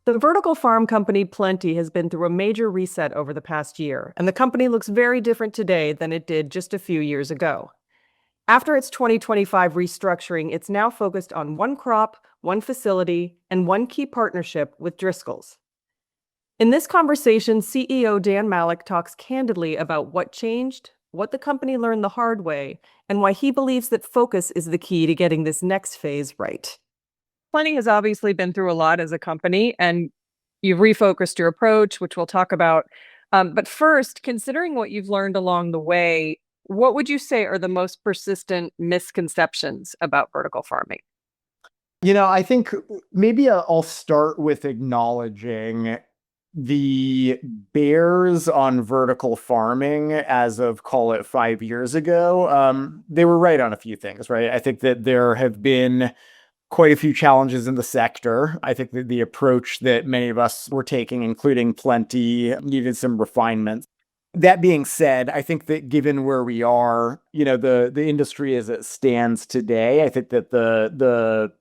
The vertical farm company Plenty has been through a major reset over the past year, and the company looks very different today than it did just a few years ago. After its 2025 restructuring, it's now focused on one crop, one facility, and one key partnership with Driscoll's. In this conversation, CEO Dan Malech talks candidly about what changed, what the company learned the hard way, and why he believes that focus is the key to getting this next phase right. Plenty has obviously been through a lot as a company, and you've refocused your approach, which we'll talk about. But first, considering what you've learned along the way, what would you say are the most persistent misconceptions about vertical farming? I think maybe I'll start with acknowledging the bears on vertical farming as of, call it, 5 years ago. They were right on a few things, right? I think that there have been quite a few challenges in the sector. I think that the approach that many of us were taking, including Plenty, needed some refinements. That being said, I think that given where we are, the industry as it stands today, I think that the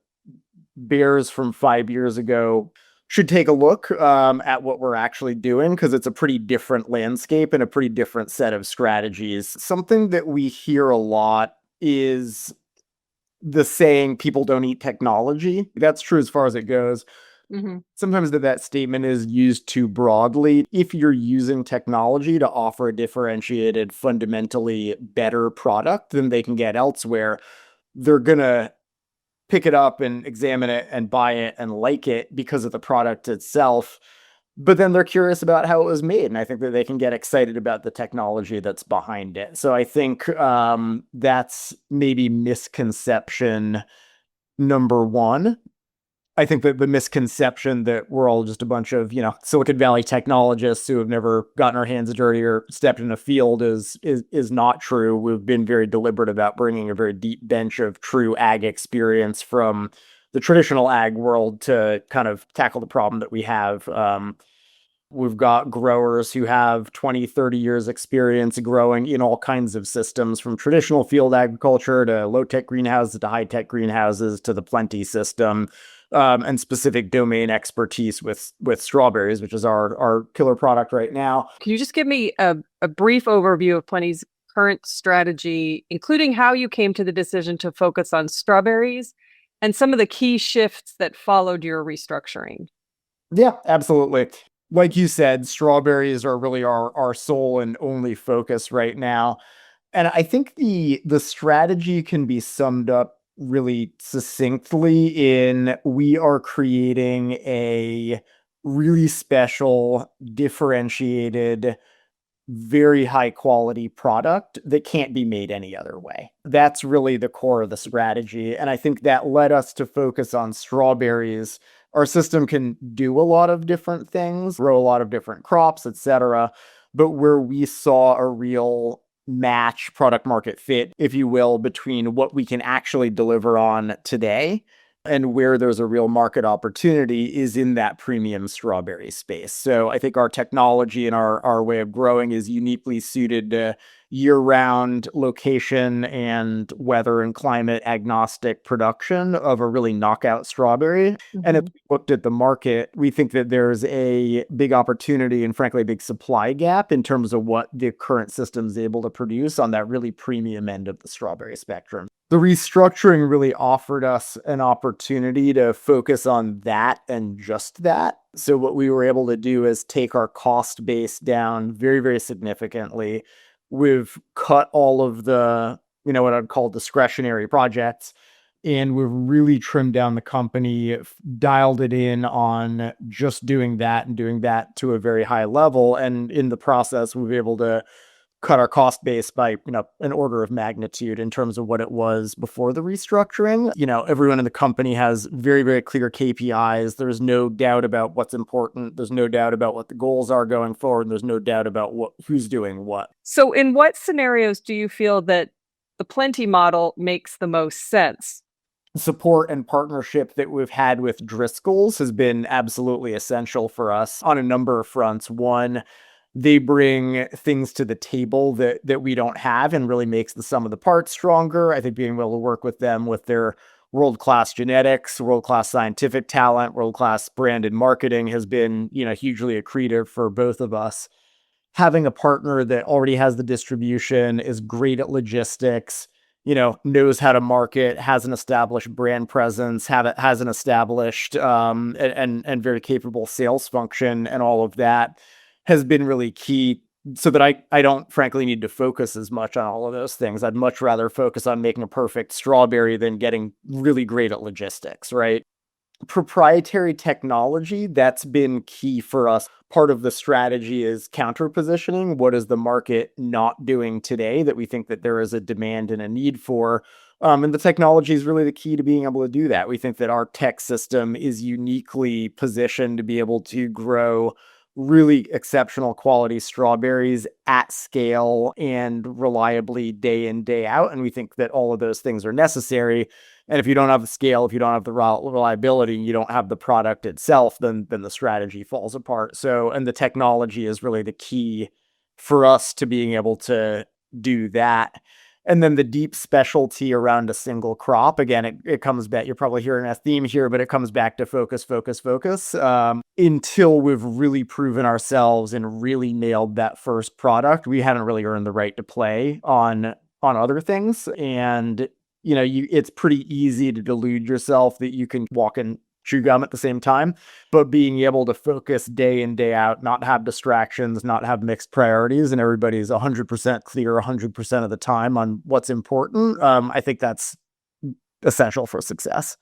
bears from 5 years ago should take a look at what we're actually doing, because it's a pretty different landscape and a pretty different set of strategies. Something that we hear a lot is the saying, people don't eat technology. That's true as far as it goes. Sometimes that statement is used too broadly. If you're using technology to offer a differentiated, fundamentally better product than they can get elsewhere, they're going to pick it up and examine it and buy it and like it because of the product itself. But then they're curious about how it was made. And I think that they can get excited about the technology that's behind it. So I think that's maybe misconception number one. I think that the misconception that we're all just a bunch of, Silicon Valley technologists who have never gotten our hands dirty or stepped in a field is not true. We've been very deliberate about bringing a very deep bench of true ag experience from the traditional ag world to kind of tackle the problem that we have. We've got growers who have 20, 30 years experience growing in all kinds of systems, from traditional field agriculture to low-tech greenhouses to high-tech greenhouses to the Plenty system, and specific domain expertise with strawberries, which is our killer product right now. Can you just give me a brief overview of Plenty's current strategy, including how you came to the decision to focus on strawberries and some of the key shifts that followed your restructuring? Yeah, absolutely. Like you said, strawberries are really our sole and only focus right now. And I think the strategy can be summed up really succinctly in, we are creating a really special, differentiated, very high quality product that can't be made any other way. That's really the core of the strategy. And I think that led us to focus on strawberries. Our system can do a lot of different things, grow a lot of different crops, etc. But where we saw a real match, product market fit, if you will, between what we can actually deliver on today and where there's a real market opportunity is in that premium strawberry space. So I think our technology and our way of growing is uniquely suited to year-round location and weather and climate agnostic production of a really knockout strawberry. And if we looked at the market, we think that there's a big opportunity and frankly a big supply gap in terms of what the current system is able to produce on that really premium end of the strawberry spectrum. The restructuring really offered us an opportunity to focus on that and just that. So what we were able to do is take our cost base down very, very significantly. We've cut all of the, what I'd call discretionary projects, and we've really trimmed down the company, dialed it in on just doing that and doing that to a very high level. And in the process, we've been able to cut our cost base by, an order of magnitude in terms of what it was before the restructuring. Everyone in the company has very, very clear KPIs. There's no doubt about what's important. There's no doubt about what the goals are going forward. And there's no doubt about who's doing what. So in what scenarios do you feel that the Plenty model makes the most sense? Support and partnership that we've had with Driscoll's has been absolutely essential for us on a number of fronts. One, they bring things to the table that we don't have and really makes the sum of the parts stronger. I think being able to work with them with their world-class genetics, world-class scientific talent, world-class brand and marketing has been, hugely accretive for both of us. Having a partner that already has the distribution, is great at logistics, knows how to market, has an established brand presence, has an established and very capable sales function, and all of that has been really key. So that I don't frankly need to focus as much on all of those things. I'd much rather focus on making a perfect strawberry than getting really great at logistics, right? Proprietary technology, that's been key for us. Part of the strategy is counter positioning. What is the market not doing today that we think that there is a demand and a need for? And the technology is really the key to being able to do that. We think that our tech system is uniquely positioned to be able to grow really exceptional quality strawberries at scale and reliably day in, day out. And we think that all of those things are necessary. And if you don't have the scale, if you don't have the reliability, you don't have the product itself, then the strategy falls apart. So, and the technology is really the key for us to being able to do that. And then the deep specialty around a single crop. Again, it comes back, you're probably hearing a theme here, but it comes back to focus, focus, focus. Until we've really proven ourselves and really nailed that first product, we haven't really earned the right to play on other things. And it's pretty easy to delude yourself that you can walk and chew gum at the same time, but being able to focus day in, day out, not have distractions, not have mixed priorities, and everybody's 100% clear 100% of the time on what's important, I think that's essential for success.